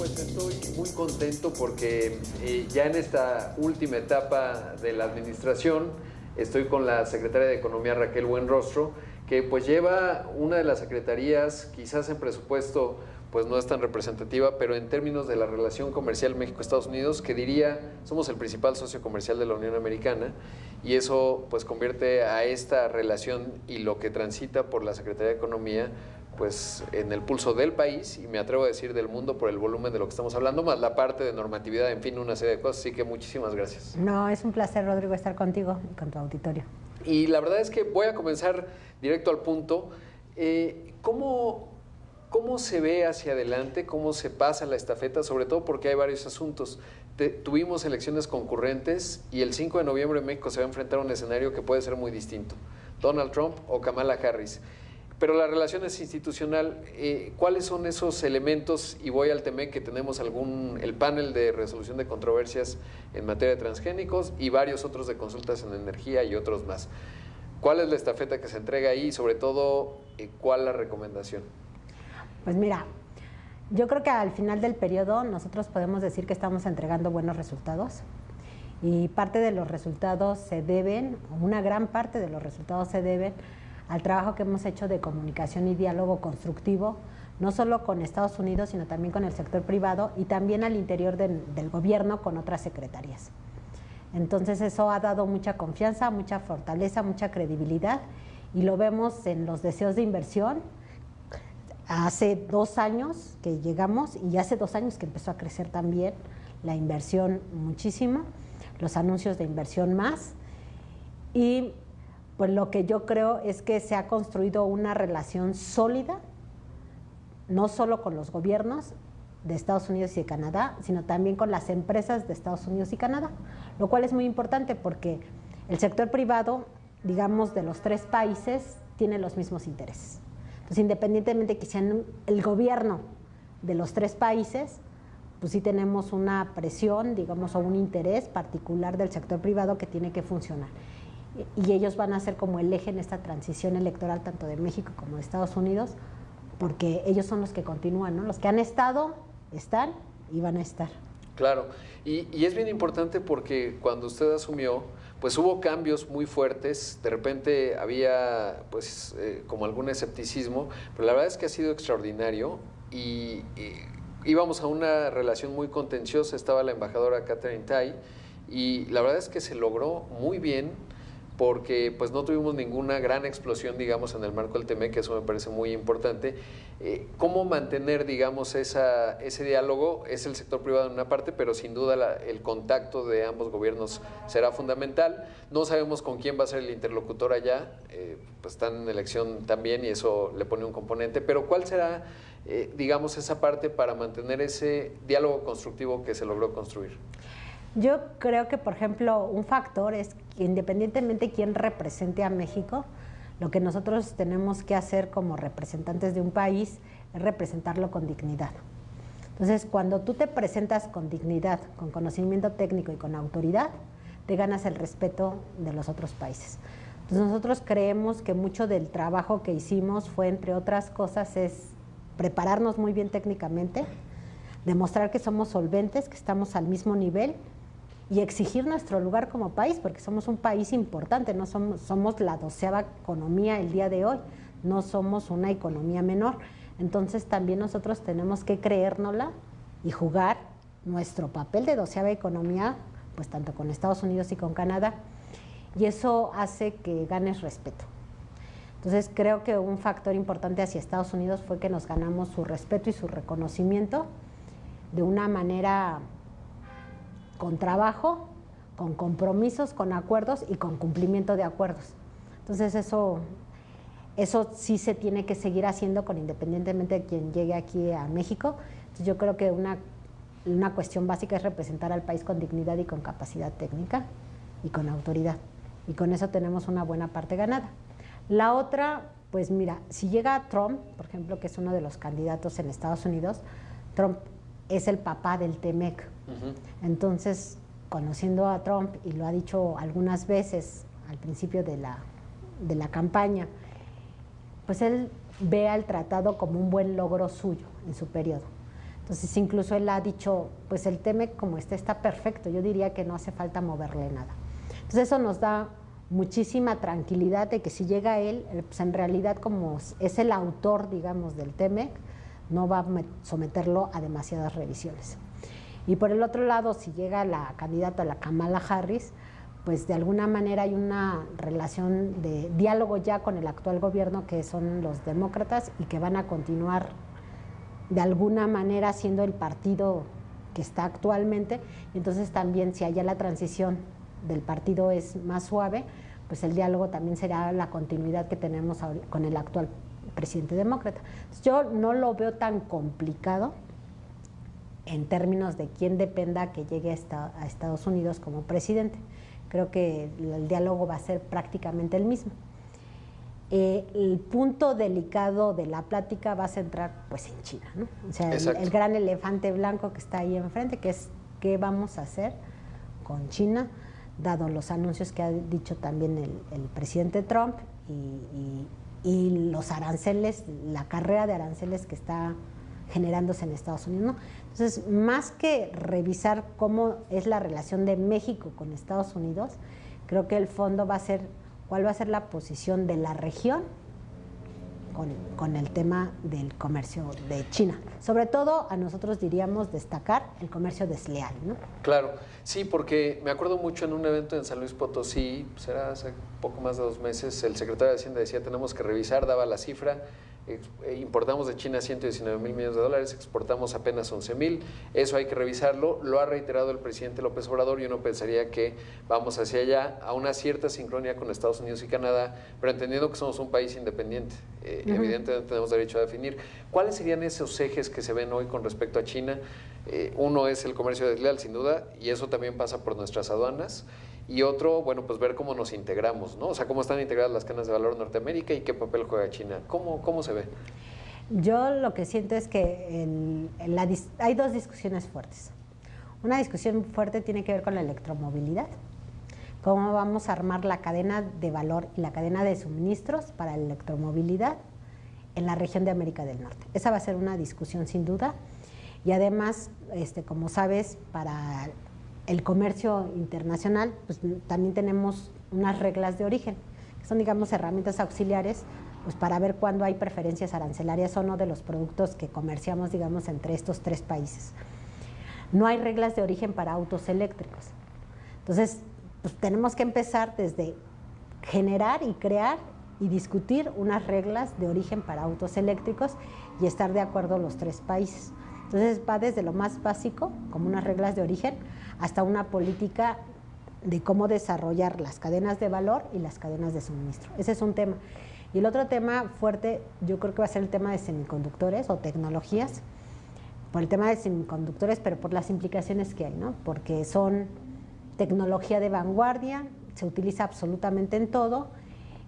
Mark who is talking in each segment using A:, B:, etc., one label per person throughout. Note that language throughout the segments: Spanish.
A: pues estoy muy contento porque ya en esta última etapa de la administración estoy con la secretaria de Economía Raquel Buenrostro, que pues lleva una de las secretarías, quizás en presupuesto pues no es tan representativa, pero en términos de la relación comercial México-Estados Unidos, que diría, somos el principal socio comercial de la Unión Americana, y eso pues convierte a esta relación y lo que transita por la Secretaría de Economía pues en el pulso del país, y me atrevo a decir del mundo por el volumen de lo que estamos hablando, más la parte de normatividad, en fin, una serie de cosas, así que muchísimas gracias.
B: No, es un placer, Rodrigo, estar contigo y con tu auditorio.
A: Y la verdad es que voy a comenzar directo al punto. ¿Cómo se ve hacia adelante? ¿Cómo se pasa la estafeta? Sobre todo porque hay varios asuntos. Tuvimos elecciones concurrentes y el 5 de noviembre México se va a enfrentar a un escenario que puede ser muy distinto. Donald Trump o Kamala Harris. Pero la relación es institucional. ¿Cuáles son esos elementos? Y voy al TEMEC, que tenemos el panel de resolución de controversias en materia de transgénicos y varios otros de consultas en energía y otros más. ¿Cuál es la estafeta que se entrega ahí? Y sobre todo, ¿cuál la recomendación?
B: Pues mira, yo creo que al final del periodo nosotros podemos decir que estamos entregando buenos resultados, y parte de los resultados se deben, una gran parte de los resultados se deben al trabajo que hemos hecho de comunicación y diálogo constructivo, no solo con Estados Unidos, sino también con el sector privado y también al interior del gobierno con otras secretarías. Entonces eso ha dado mucha confianza, mucha fortaleza, mucha credibilidad, y lo vemos en los deseos de inversión. Hace 2 años que llegamos, y hace 2 años que empezó a crecer también la inversión muchísimo, los anuncios de inversión más, y pues lo que yo creo es que se ha construido una relación sólida, no solo con los gobiernos de Estados Unidos y de Canadá, sino también con las empresas de Estados Unidos y Canadá, lo cual es muy importante porque el sector privado, digamos, de los 3 países, tiene los mismos intereses. Entonces, independientemente que sean el gobierno de los 3 países, pues sí tenemos una presión, digamos, o un interés particular del sector privado que tiene que funcionar. Y ellos van a ser como el eje en esta transición electoral, tanto de México como de Estados Unidos, porque ellos son los que continúan, ¿no? Los que han estado, están y van a estar.
A: Claro, y es bien importante porque cuando usted asumió, pues hubo cambios muy fuertes, de repente había pues como algún escepticismo, pero la verdad es que ha sido extraordinario y íbamos a una relación muy contenciosa, estaba la embajadora Katherine Tai y la verdad es que se logró muy bien, porque pues no tuvimos ninguna gran explosión, digamos, en el marco del TEMEC, que eso me parece muy importante. ¿Cómo mantener, digamos, ese diálogo? Es el sector privado en una parte, pero sin duda el contacto de ambos gobiernos será fundamental. No sabemos con quién va a ser el interlocutor allá, pues están en elección también y eso le pone un componente, pero ¿cuál será, digamos, esa parte para mantener ese diálogo constructivo que se logró construir?
B: Yo creo que, por ejemplo, un factor es que independientemente de quién represente a México, lo que nosotros tenemos que hacer como representantes de un país es representarlo con dignidad. Entonces, cuando tú te presentas con dignidad, con conocimiento técnico y con autoridad, te ganas el respeto de los otros países. Entonces, nosotros creemos que mucho del trabajo que hicimos fue, entre otras cosas, es prepararnos muy bien técnicamente, demostrar que somos solventes, que estamos al mismo nivel, y exigir nuestro lugar como país, porque somos un país importante, no somos la 12ª economía el día de hoy, no somos una economía menor. Entonces también nosotros tenemos que creérnosla y jugar nuestro papel de 12ª economía, pues tanto con Estados Unidos y con Canadá, y eso hace que ganes respeto. Entonces creo que un factor importante hacia Estados Unidos fue que nos ganamos su respeto y su reconocimiento de una manera con trabajo, con compromisos, con acuerdos y con cumplimiento de acuerdos. Entonces eso sí se tiene que seguir haciendo independientemente de quien llegue aquí a México. Entonces yo creo que una cuestión básica es representar al país con dignidad y con capacidad técnica y con autoridad. Y con eso tenemos una buena parte ganada. La otra, pues mira, si llega Trump, por ejemplo, que es uno de los candidatos en Estados Unidos, Trump es el papá del TEMEC. Entonces, conociendo a Trump, y lo ha dicho algunas veces al principio de la campaña, pues él ve al tratado como un buen logro suyo en su periodo. Entonces, incluso él ha dicho, pues el TEMEC como está perfecto, yo diría que no hace falta moverle nada. Entonces, eso nos da muchísima tranquilidad de que si llega él, pues en realidad como es el autor, digamos, del TEMEC, no va a someterlo a demasiadas revisiones. Y por el otro lado, si llega la candidata, la Kamala Harris, pues de alguna manera hay una relación de diálogo ya con el actual gobierno, que son los demócratas, y que van a continuar de alguna manera siendo el partido que está actualmente. Entonces también si allá la transición del partido es más suave, pues el diálogo también será la continuidad que tenemos con el actual presidente demócrata. Entonces, yo no lo veo tan complicado en términos de quién dependa que llegue a Estados Unidos como presidente. Creo que el diálogo va a ser prácticamente el mismo. El punto delicado de la plática va a centrar pues en China, ¿no? O sea, el gran elefante blanco que está ahí enfrente, que es qué vamos a hacer con China, dado los anuncios que ha dicho también el presidente Trump y los aranceles, la carrera de aranceles que está generándose en Estados Unidos, ¿no? Entonces, más que revisar cómo es la relación de México con Estados Unidos, creo que el fondo va a ser cuál va a ser la posición de la región con el tema del comercio de China. Sobre todo a nosotros diríamos destacar el comercio desleal, ¿no?
A: Claro, sí, porque me acuerdo mucho en un evento en San Luis Potosí, será hace poco más de 2 meses, el secretario de Hacienda decía tenemos que revisar, daba la cifra, importamos de China 119,000 millones de dólares, exportamos apenas 11,000, eso hay que revisarlo, lo ha reiterado el presidente López Obrador y uno pensaría que vamos hacia allá a una cierta sincronía con Estados Unidos y Canadá, pero entendiendo que somos un país independiente, evidentemente tenemos derecho a definir. ¿Cuáles serían esos ejes que se ven hoy con respecto a China? Uno es el comercio desleal, sin duda, y eso también pasa por nuestras aduanas. Y otro, bueno, pues ver cómo nos integramos, ¿no? O sea, cómo están integradas las cadenas de valor en Norteamérica y qué papel juega China. ¿Cómo se ve?
B: Yo lo que siento es que hay 2 discusiones fuertes. Una discusión fuerte tiene que ver con la electromovilidad. Cómo vamos a armar la cadena de valor y la cadena de suministros para la electromovilidad en la región de América del Norte. Esa va a ser una discusión sin duda. Y además, como sabes, para el comercio internacional, pues también tenemos unas reglas de origen, que son, digamos, herramientas auxiliares, pues para ver cuándo hay preferencias arancelarias o no de los productos que comerciamos, digamos, entre estos 3 países. No hay reglas de origen para autos eléctricos. Entonces, pues tenemos que empezar desde generar y crear y discutir unas reglas de origen para autos eléctricos y estar de acuerdo los 3 países. Entonces va desde lo más básico, como unas reglas de origen, hasta una política de cómo desarrollar las cadenas de valor y las cadenas de suministro. Ese es un tema. Y el otro tema fuerte, yo creo que va a ser el tema de semiconductores o tecnologías, por el tema de semiconductores, pero por las implicaciones que hay, ¿no? Porque son tecnología de vanguardia, se utiliza absolutamente en todo,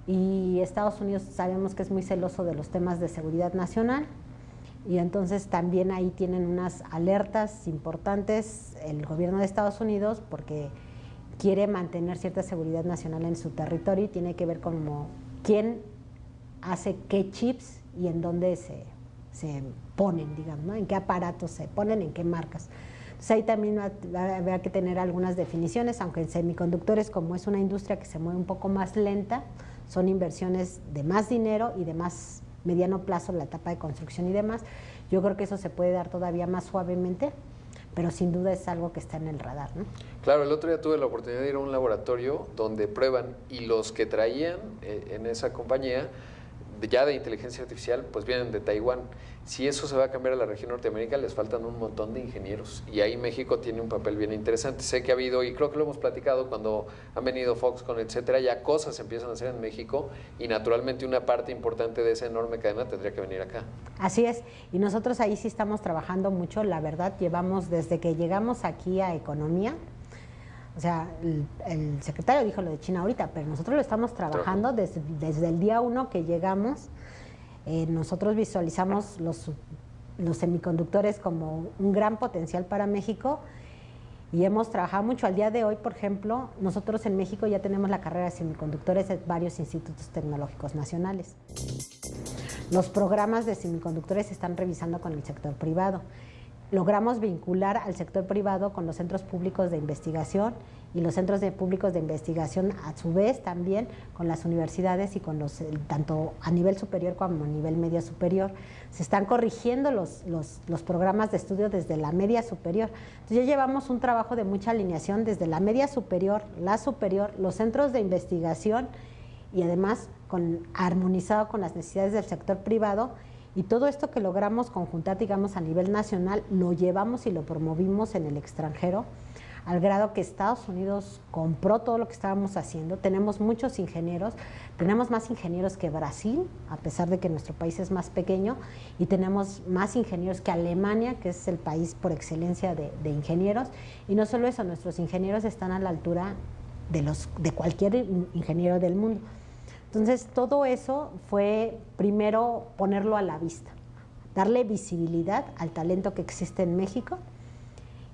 B: y Estados Unidos sabemos que es muy celoso de los temas de seguridad nacional, y entonces también ahí tienen unas alertas importantes el gobierno de Estados Unidos porque quiere mantener cierta seguridad nacional en su territorio y tiene que ver con quién hace qué chips y en dónde se ponen, digamos, ¿no? En qué aparatos se ponen, en qué marcas. Entonces ahí también habrá que tener algunas definiciones, aunque en semiconductores, como es una industria que se mueve un poco más lenta, son inversiones de más dinero y de más mediano plazo, la etapa de construcción y demás. Yo creo que eso se puede dar todavía más suavemente, pero sin duda es algo que está en el radar, ¿no?
A: Claro, el otro día tuve la oportunidad de ir a un laboratorio donde prueban y los que traían en esa compañía ya de inteligencia artificial, pues vienen de Taiwán. Si eso se va a cambiar a la región Norteamérica, les faltan un montón de ingenieros y ahí México tiene un papel bien interesante. Sé que ha habido, y creo que lo hemos platicado cuando han venido Foxconn, etcétera, ya cosas se empiezan a hacer en México y naturalmente una parte importante de esa enorme cadena tendría que venir acá.
B: Así es, y nosotros ahí sí estamos trabajando mucho, la verdad, llevamos desde que llegamos aquí a Economía. O sea, el secretario dijo lo de China ahorita, pero nosotros lo estamos trabajando desde el día 1 que llegamos. Nosotros visualizamos los semiconductores como un gran potencial para México y hemos trabajado mucho. Al día de hoy, por ejemplo, nosotros en México ya tenemos la carrera de semiconductores en varios institutos tecnológicos nacionales. Los programas de semiconductores se están revisando con el sector privado. logramos vincular al sector privado con los centros públicos de investigación y los centros públicos de investigación a su vez también con las universidades y con tanto a nivel superior como a nivel media superior. Se están corrigiendo los programas de estudio desde la media superior. Entonces ya llevamos un trabajo de mucha alineación desde la media superior, la superior, los centros de investigación y además armonizado con las necesidades del sector privado. Y todo esto que logramos conjuntar, digamos, a nivel nacional, lo llevamos y lo promovimos en el extranjero, al grado que Estados Unidos compró todo lo que estábamos haciendo. Tenemos muchos ingenieros, tenemos más ingenieros que Brasil, a pesar de que nuestro país es más pequeño, y tenemos más ingenieros que Alemania, que es el país por excelencia de ingenieros. Y no solo eso, nuestros ingenieros están a la altura de cualquier ingeniero del mundo. Entonces, todo eso fue primero ponerlo a la vista, darle visibilidad al talento que existe en México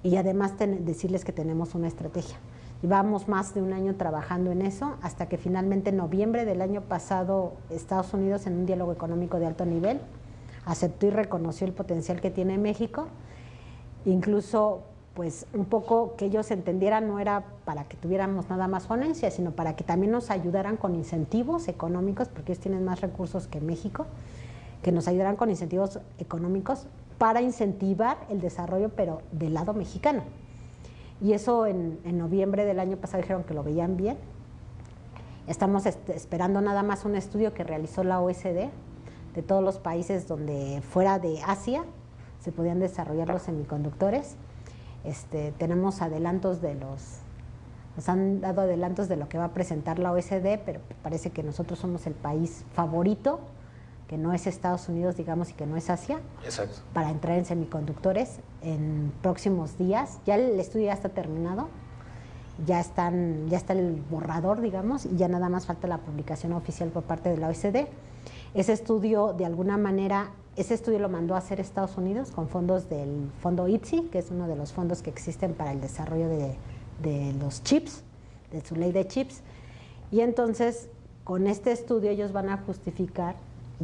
B: y además decirles que tenemos una estrategia. Llevamos más de un año trabajando en eso hasta que finalmente en noviembre del año pasado Estados Unidos, en un diálogo económico de alto nivel, aceptó y reconoció el potencial que tiene México. Incluso pues un poco que ellos entendieran, no era para que tuviéramos nada más ponencia, sino para que también nos ayudaran con incentivos económicos, porque ellos tienen más recursos que México, que nos ayudaran con incentivos económicos para incentivar el desarrollo, pero del lado mexicano. Y eso en noviembre del año pasado dijeron que lo veían bien. Estamos esperando nada más un estudio que realizó la OECD de todos los países donde fuera de Asia se podían desarrollar los semiconductores. Tenemos adelantos nos han dado adelantos de lo que va a presentar la OECD, pero parece que nosotros somos el país favorito, que no es Estados Unidos, digamos, y que no es Asia.
A: Exacto.
B: Para entrar en semiconductores en próximos días. Ya el estudio ya está terminado, ya está el borrador, digamos, y ya nada más falta la publicación oficial por parte de la OECD. Ese estudio, de alguna manera, lo mandó a hacer Estados Unidos con fondos del fondo ITSI, que es uno de los fondos que existen para el desarrollo de los chips, de su ley de chips. Y entonces, con este estudio ellos van a justificar,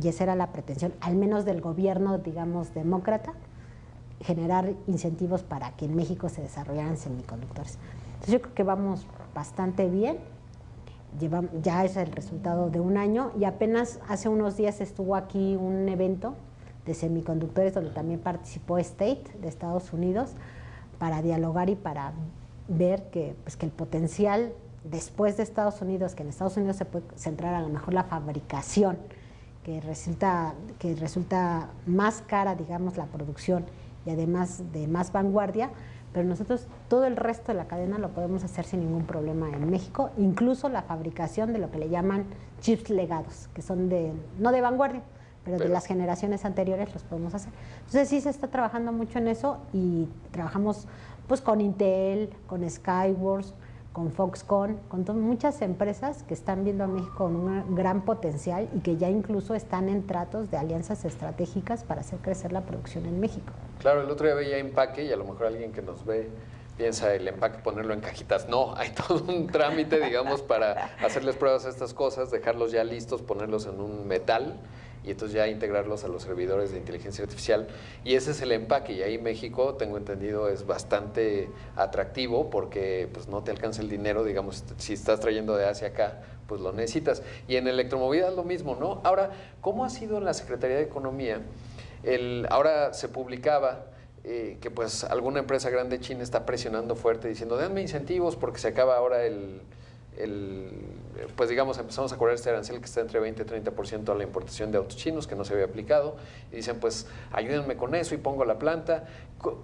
B: y esa era la pretensión, al menos del gobierno, digamos, demócrata, generar incentivos para que en México se desarrollaran semiconductores. Entonces yo creo que vamos bastante bien. Ya es el resultado de un año y apenas hace unos días estuvo aquí un evento de semiconductores donde también participó State de Estados Unidos para dialogar y para ver que el potencial después de Estados Unidos, que en Estados Unidos se puede centrar a lo mejor la fabricación, que resulta más cara, digamos, la producción y además de más vanguardia, pero nosotros todo el resto de la cadena lo podemos hacer sin ningún problema en México, incluso la fabricación de lo que le llaman chips legados, que son no de vanguardia, pero de las generaciones anteriores los podemos hacer. Entonces sí se está trabajando mucho en eso y trabajamos pues con Intel, con Skyworks, con Foxconn, con muchas empresas que están viendo a México con un gran potencial y que ya incluso están en tratos de alianzas estratégicas para hacer crecer la producción en México.
A: Claro, el otro día veía empaque y a lo mejor alguien que nos ve piensa el empaque ponerlo en cajitas. No, hay todo un trámite, digamos, para hacerles pruebas a estas cosas, dejarlos ya listos, ponerlos en un metal y entonces ya integrarlos a los servidores de inteligencia artificial. Y ese es el empaque, y ahí México, tengo entendido, es bastante atractivo porque pues no te alcanza el dinero, digamos, si estás trayendo de Asia acá, pues lo necesitas. Y en electromovilidad lo mismo, ¿no? Ahora, ¿cómo ha sido en la Secretaría de Economía? Ahora se publicaba que pues alguna empresa grande china está presionando fuerte diciendo, denme incentivos porque se acaba ahora pues digamos, empezamos a cobrar este arancel que está entre 20 y 30% a la importación de autos chinos que no se había aplicado, y dicen, pues ayúdenme con eso y pongo la planta.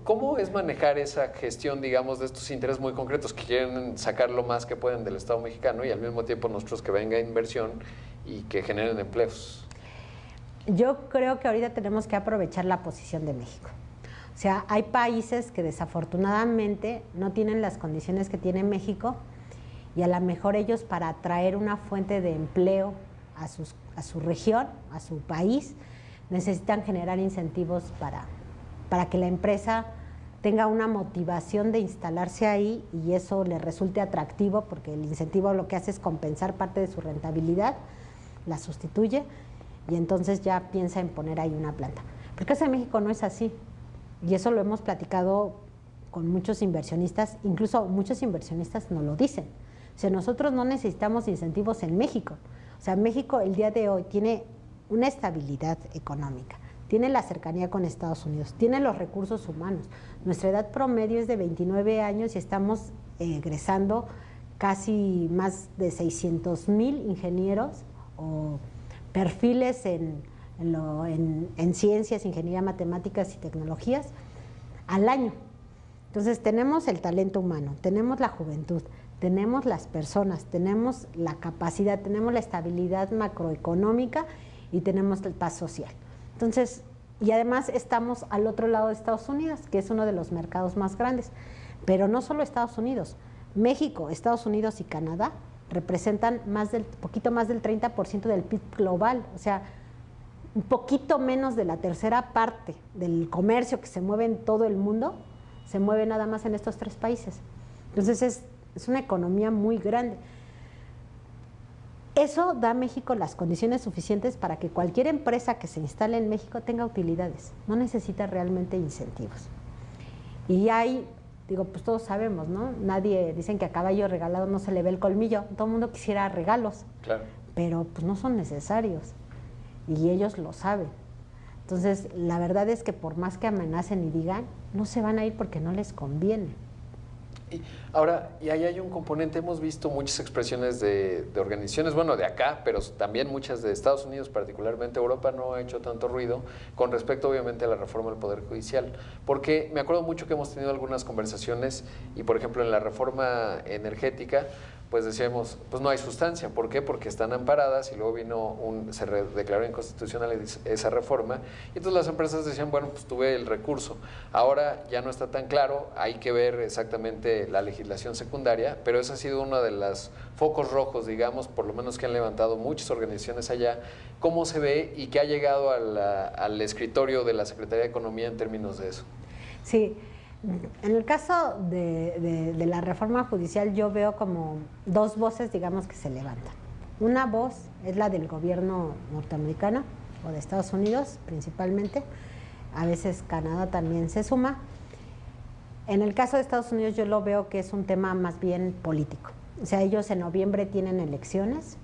A: ¿Cómo es manejar esa gestión, digamos, de estos intereses muy concretos que quieren sacar lo más que pueden del Estado mexicano y al mismo tiempo nosotros que venga inversión y que generen empleos?
B: Yo creo que ahorita tenemos que aprovechar la posición de México. O sea, hay países que desafortunadamente no tienen las condiciones que tiene México, y a lo mejor ellos, para atraer una fuente de empleo a su región, a su país, necesitan generar incentivos para que la empresa tenga una motivación de instalarse ahí y eso le resulte atractivo, porque el incentivo lo que hace es compensar parte de su rentabilidad, la sustituye y entonces ya piensa en poner ahí una planta. Pero el caso de México no es así. Y eso lo hemos platicado con muchos inversionistas, incluso muchos inversionistas nos lo dicen. O sea, nosotros no necesitamos incentivos en México. O sea, México el día de hoy tiene una estabilidad económica, tiene la cercanía con Estados Unidos, tiene los recursos humanos. Nuestra edad promedio es de 29 años y estamos egresando casi más de 600,000 ingenieros o perfiles en ciencias, ingeniería, matemáticas y tecnologías al año. Entonces tenemos el talento humano, tenemos la juventud, tenemos las personas, tenemos la capacidad, tenemos la estabilidad macroeconómica y tenemos la paz social. Entonces, y además estamos al otro lado de Estados Unidos, que es uno de los mercados más grandes. Pero no solo Estados Unidos, México, Estados Unidos y Canadá representan poquito más del 30% del PIB global, o sea, un poquito menos de la tercera parte del comercio que se mueve en todo el mundo, se mueve nada más en estos 3 países. Entonces es una economía muy grande. Eso da a México las condiciones suficientes para que cualquier empresa que se instale en México tenga utilidades, no necesita realmente incentivos. Y hay, digo, pues todos sabemos, ¿no? Nadie, dicen que a caballo regalado no se le ve el colmillo, todo el mundo quisiera regalos,
A: claro,
B: pero pues no son necesarios y ellos lo saben. Entonces, la verdad es que por más que amenacen y digan, no se van a ir porque no les conviene.
A: Y ahora, y ahí hay un componente, hemos visto muchas expresiones de organizaciones, bueno, de acá, pero también muchas de Estados Unidos, particularmente Europa, no ha hecho tanto ruido con respecto, obviamente, a la reforma del Poder Judicial. Porque me acuerdo mucho que hemos tenido algunas conversaciones y, por ejemplo, en la reforma energética, pues decíamos, pues no hay sustancia. ¿Por qué? Porque están amparadas y luego se declaró inconstitucional esa reforma. Y entonces las empresas decían, bueno, pues tuve el recurso. Ahora ya no está tan claro, hay que ver exactamente la legislación secundaria, pero ese ha sido uno de los focos rojos, digamos, por lo menos que han levantado muchas organizaciones allá. ¿Cómo se ve y qué ha llegado al escritorio de la Secretaría de Economía en términos de eso?
B: Sí. En el caso de la reforma judicial yo veo como 2 voces, digamos, que se levantan. Una voz es la del gobierno norteamericano o de Estados Unidos principalmente, a veces Canadá también se suma. En el caso de Estados Unidos yo lo veo que es un tema más bien político. O sea, ellos en noviembre tienen elecciones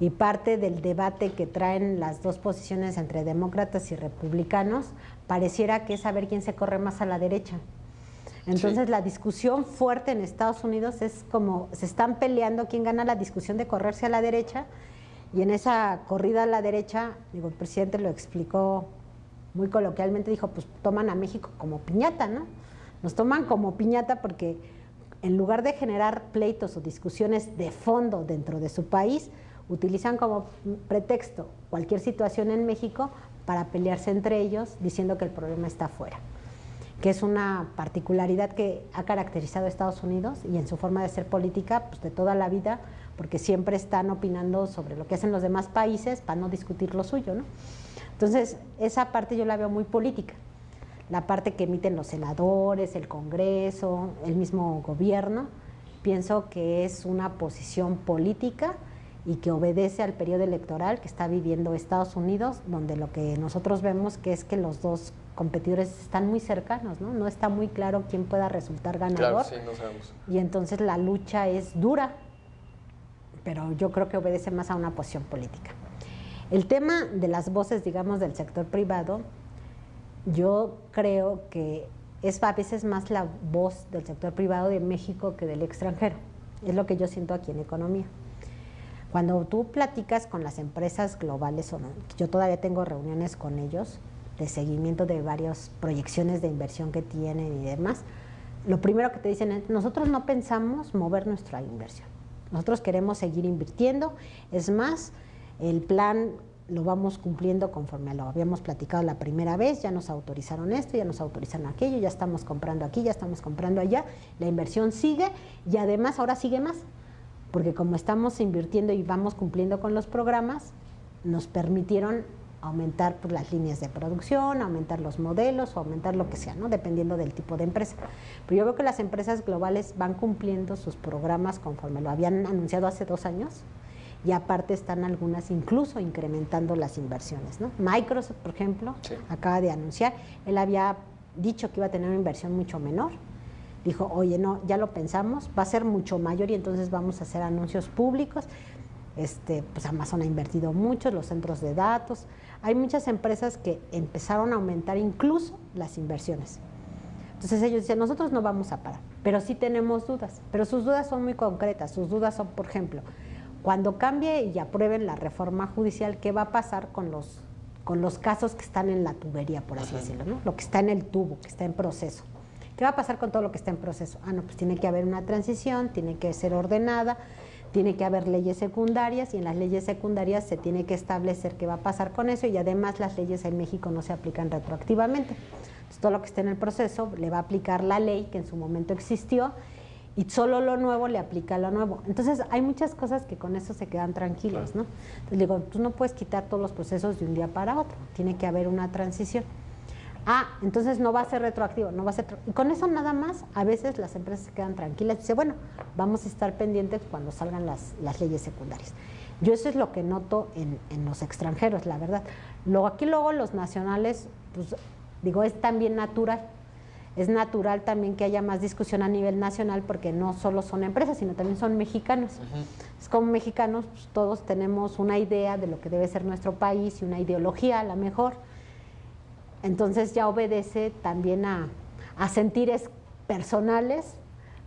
B: y parte del debate que traen las 2 posiciones entre demócratas y republicanos pareciera que es saber quién se corre más a la derecha. Entonces sí, la discusión fuerte en Estados Unidos es como se están peleando quién gana la discusión de correrse a la derecha, y en esa corrida a la derecha, digo, el presidente lo explicó muy coloquialmente, dijo, pues toman a México como piñata, ¿no? Nos toman como piñata porque en lugar de generar pleitos o discusiones de fondo dentro de su país, utilizan como pretexto cualquier situación en México para pelearse entre ellos diciendo que el problema está afuera, que es una particularidad que ha caracterizado a Estados Unidos y en su forma de ser política pues de toda la vida, porque siempre están opinando sobre lo que hacen los demás países para no discutir lo suyo, ¿no? Entonces, esa parte yo la veo muy política. La parte que emiten los senadores, el Congreso, el mismo gobierno, pienso que es una posición política y que obedece al periodo electoral que está viviendo Estados Unidos, donde lo que nosotros vemos que es que los 2 competidores están muy cercanos, ¿no? No está muy claro quién pueda resultar ganador.
A: Claro, sí, no sabemos.
B: Y entonces la lucha es dura, pero yo creo que obedece más a una posición política. El tema de las voces, digamos, del sector privado, yo creo que es a veces más la voz del sector privado de México que del extranjero. Es lo que yo siento aquí en economía. Cuando tú platicas con las empresas globales, o no, yo todavía tengo reuniones con ellos de seguimiento de varias proyecciones de inversión que tienen y demás, lo primero que te dicen es, nosotros no pensamos mover nuestra inversión, nosotros queremos seguir invirtiendo, es más, el plan lo vamos cumpliendo conforme lo habíamos platicado la primera vez, ya nos autorizaron esto, ya nos autorizaron aquello, ya estamos comprando aquí, ya estamos comprando allá, la inversión sigue y además ahora sigue más, porque como estamos invirtiendo y vamos cumpliendo con los programas, nos permitieron aumentar pues, las líneas de producción, aumentar los modelos o aumentar lo que sea, ¿no? Dependiendo del tipo de empresa. Pero yo veo que las empresas globales van cumpliendo sus programas conforme lo habían anunciado hace 2 años y aparte están algunas incluso incrementando las inversiones, ¿no? Microsoft, por ejemplo, sí, acaba de anunciar, él había dicho que iba a tener una inversión mucho menor, dijo, oye, no, ya lo pensamos, va a ser mucho mayor y entonces vamos a hacer anuncios públicos. Pues Amazon ha invertido mucho, los centros de datos. Hay muchas empresas que empezaron a aumentar incluso las inversiones. Entonces ellos dicen, nosotros no vamos a parar, pero sí tenemos dudas. Pero sus dudas son muy concretas. Sus dudas son, por ejemplo, cuando cambie y aprueben la reforma judicial, ¿qué va a pasar con los casos que están en la tubería, por así decirlo, ¿no? Lo que está en el tubo, que está en proceso. ¿Qué va a pasar con todo lo que está en proceso? No, pues tiene que haber una transición, tiene que ser ordenada, tiene que haber leyes secundarias y en las leyes secundarias se tiene que establecer qué va a pasar con eso y además las leyes en México no se aplican retroactivamente. Entonces, todo lo que esté en el proceso le va a aplicar la ley que en su momento existió y solo lo nuevo le aplica lo nuevo. Entonces hay muchas cosas que con eso se quedan tranquilos, ¿no? Entonces digo, tú no puedes quitar todos los procesos de un día para otro, tiene que haber una transición. Entonces no va a ser retroactivo, no va a ser. Y con eso nada más, a veces las empresas se quedan tranquilas y dicen, bueno, vamos a estar pendientes cuando salgan las leyes secundarias. Yo eso es lo que noto en los extranjeros, la verdad. Aquí luego los nacionales, pues digo, es también natural. Es natural también que haya más discusión a nivel nacional porque no solo son empresas, sino también son mexicanos. Es como mexicanos, pues, todos tenemos una idea de lo que debe ser nuestro país y una ideología a la mejor. Entonces ya obedece también a sentires personales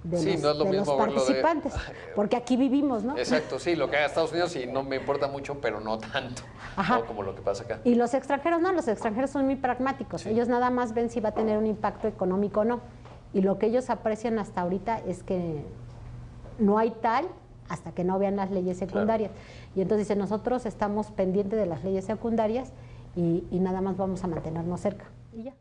B: de los participantes, porque aquí vivimos, ¿no?
A: Exacto, sí, lo que hay en Estados Unidos sí no me importa mucho, pero no tanto, ¿no? Como lo que pasa acá.
B: Y los extranjeros no, los extranjeros son muy pragmáticos, ellos nada más ven si va a tener un impacto económico o no, y lo que ellos aprecian hasta ahorita es que no hay tal hasta que no vean las leyes secundarias. Y entonces dicen, nosotros estamos pendientes de las leyes secundarias y nada más vamos a mantenernos cerca. Y ya.